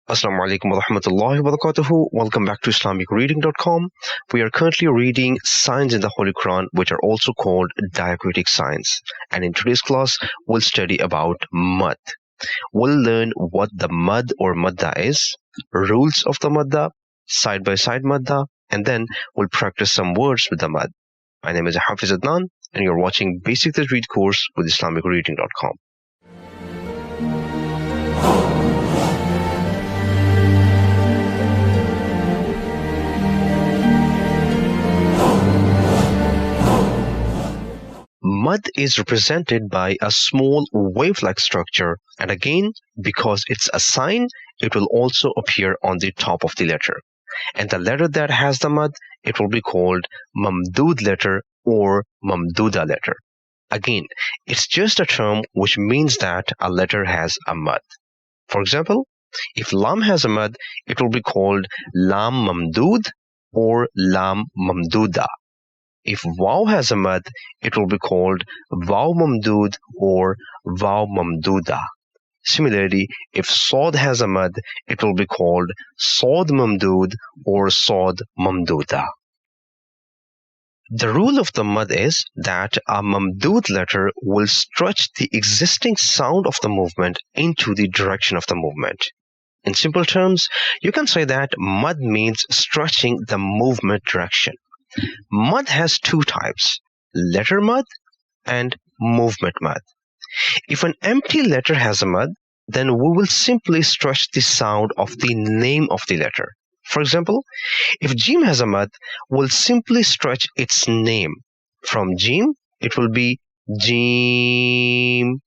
Assalamu alaikum wa rahmatullahi wa barakatuhu. Welcome back to IslamicReading.com. We are currently reading signs in the Holy Quran, which are also called Diacritic Signs. And in today's class, we'll study about Madh. We'll learn what the Madh or Maddah is, rules of the Maddah, side-by-side Maddah, and then we'll practice some words with the Madh. My name is Hafiz Adnan, and you're watching Basic Tajweed Course with IslamicReading.com. Madh is represented by a small wave-like structure, and again, because it's a sign, it will also appear on the top of the letter. And the letter that has the Madh, it will be called Mamdood letter or Mamdooda letter. Again, it's just a term which means that a letter has a Madh. For example, if Lam has a Madh, it will be called Lam Mamdood or Lam Mamdooda. If Waw has a Madh, it will be called Waw Mamdood or Waw Mamdooda. Similarly, if Sod has a Madh, it will be called Sod Mamdood or Sod Mamdooda. The rule of the Madh is that a Mamdood letter will stretch the existing sound of the movement into the direction of the movement. In simple terms, you can say that Madh means stretching the movement direction. Madh has two types, letter Madh and movement Madh. If an empty letter has a Madh, then we will simply stretch the sound of the name of the letter. For example, if Jim has a Madh, we'll simply stretch its name. From Jim, it will be Jim.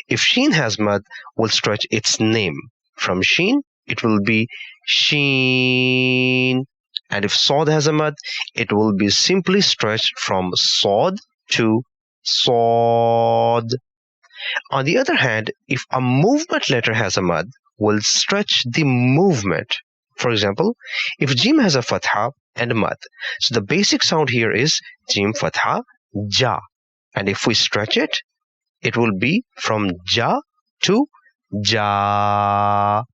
If Sheen has Madh, we'll stretch its name. From Sheen, it will be Sheen. And if Sod has a Madh, it will be simply stretched from Sod to Sod. On the other hand, if a movement letter has a Madh, we'll stretch the movement. For example, if Jim has a Fatha and a Madh, so the basic sound here is Jim Fatha, Ja. And if we stretch it, it will be from Ja to Ja.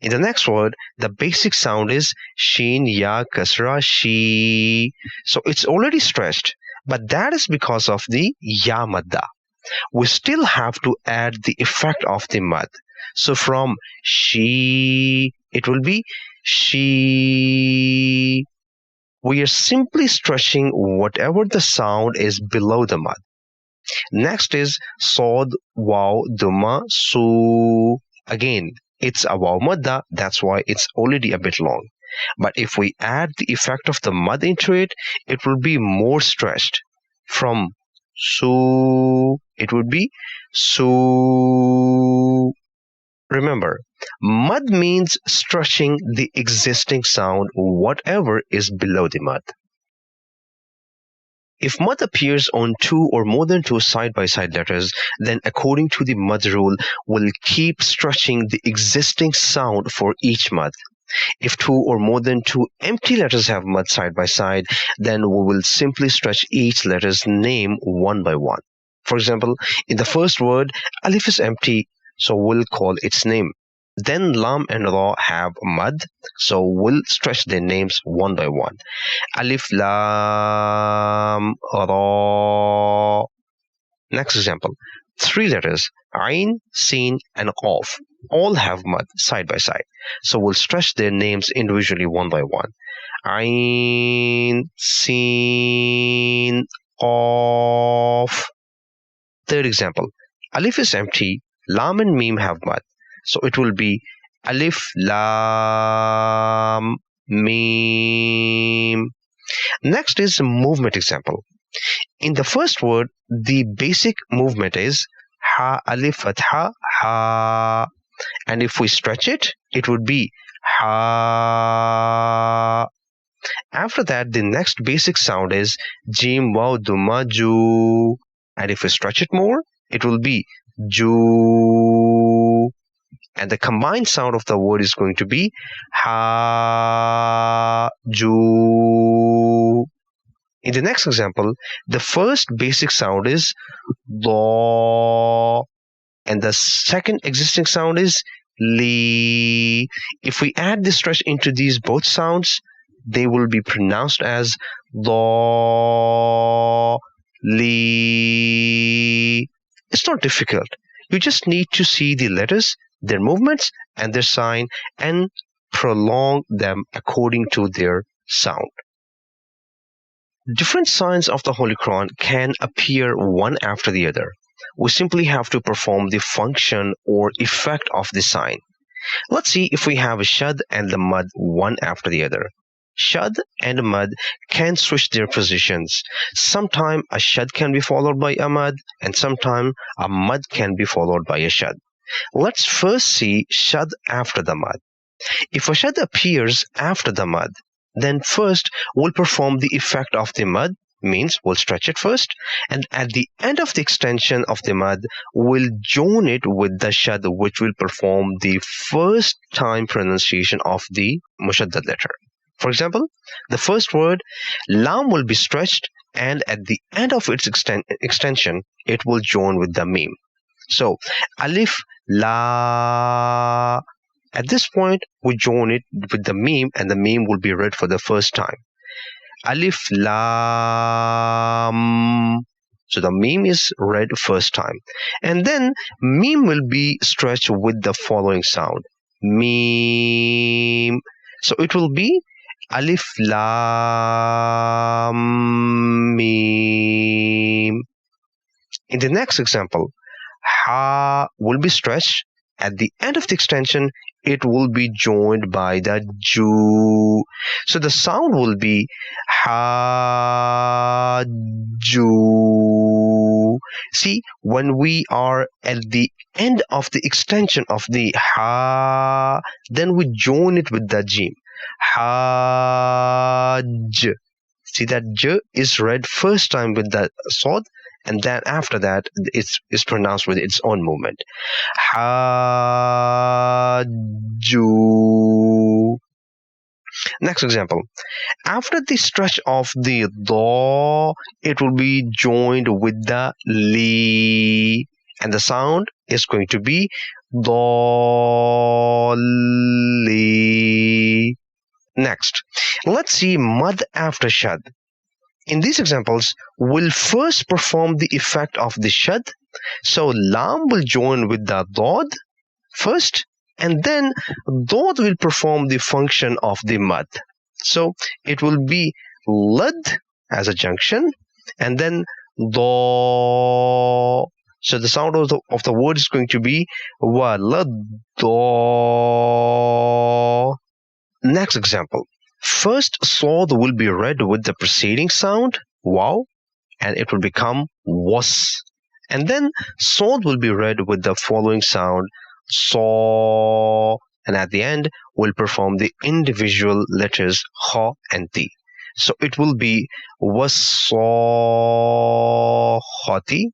In the next word, the basic sound is Sheen, Ya, Kasra, Shi. So it's already stretched, but that is because of the Ya Madda. We still have to add the effect of the Madh. So from Shi, it will be Shi. We are simply stretching whatever the sound is below the Madh. Next is Sod, Waw, Duma, Su. Again, it's a Waw Madda, that's why it's already a bit long. But if we add the effect of the Madh into it, it will be more stretched. From Su, it would be Su. Remember, Madh means stretching the existing sound, whatever is below the Madh. If Madh appears on two or more than two side-by-side letters, then according to the Madh rule, we'll keep stretching the existing sound for each Madh. If two or more than two empty letters have Madh side by side, then we will simply stretch each letter's name one by one. For example, in the first word, Alif is empty, so we'll call its name. Then Lam and Ra have Madh, so we'll stretch their names one by one. Alif, Lam, Ra. Next example, three letters, Ain, Sin, and Qaf, all have Madh side by side. So we'll stretch their names individually one by one. Ain, Sin, Qaf. Third example, Alif is empty, Lam and Mim have Madh. So it will be Alif, Lam, Mim. Next is movement example. In the first word, the basic movement is Ha, Alif, Fatha, Ha. And if we stretch it, it would be Ha. After that, the next basic sound is Jim, Waw, Duma, Ju. And if we stretch it more, it will be Ju. And the combined sound of the word is going to be Ha, Ju. In the next example, the first basic sound is Do, and the second existing sound is li. If we add the stretch into these both sounds, they will be pronounced as do, li. It's not difficult. You just need to see the letters, their movements, and their sign, and prolong them according to their sound. Different signs of the Holy Quran can appear one after the other. We simply have to perform the function or effect of the sign. Let's see if we have a shad and the mad one after the other. Shad and mad can switch their positions. Sometimes a shad can be followed by a mad, and sometimes a mad can be followed by a shad. Let's first see shad after the mad. If a shad appears after the mad, then first we'll perform the effect of the mad, means we'll stretch it first, and at the end of the extension of the mad, we'll join it with the shad, which will perform the first time pronunciation of the mushaddad letter. For example, the first word, lam, will be stretched, and at the end of its extension, it will join with the meme. So, alif, la. At this point, we join it with the meme, and the meme will be read for the first time. Alif, lam. So the meme is read first time. And then meme will be stretched with the following sound. Meme. So it will be alif, lam, meme. In the next example, ha will be stretched. At the end of the extension, it will be joined by the ju. So the sound will be ha, ju. See, when we are at the end of the extension of the ha, then we join it with the jim. Hajj. See, that j is read first time with the sod, and then after that it's pronounced with its own movement. Hajju. Next example. After the stretch of the do, it will be joined with the li, and the sound is going to be do, li. Next, let's see mad after shad. In these examples, we'll first perform the effect of the shad. So lam will join with the dod first, and then dod will perform the function of the mad. So it will be lad as a junction, and then do. So the sound of the word is going to be walad do. Next example. First sod will be read with the preceding sound, wow, and it will become was. And then sod will be read with the following sound, saw, and at the end we'll perform the individual letters ha and ti. So it will be was-saw-hati.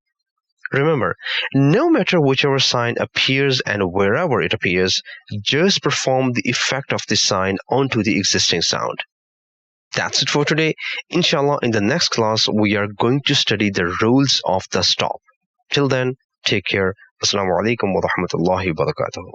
Remember, no matter whichever sign appears and wherever it appears, just perform the effect of the sign onto the existing sound. That's it for today. Inshallah, in the next class, we are going to study the rules of the stop. Till then, take care. Assalamu alaikum wa rahmatullahi wa barakatuh.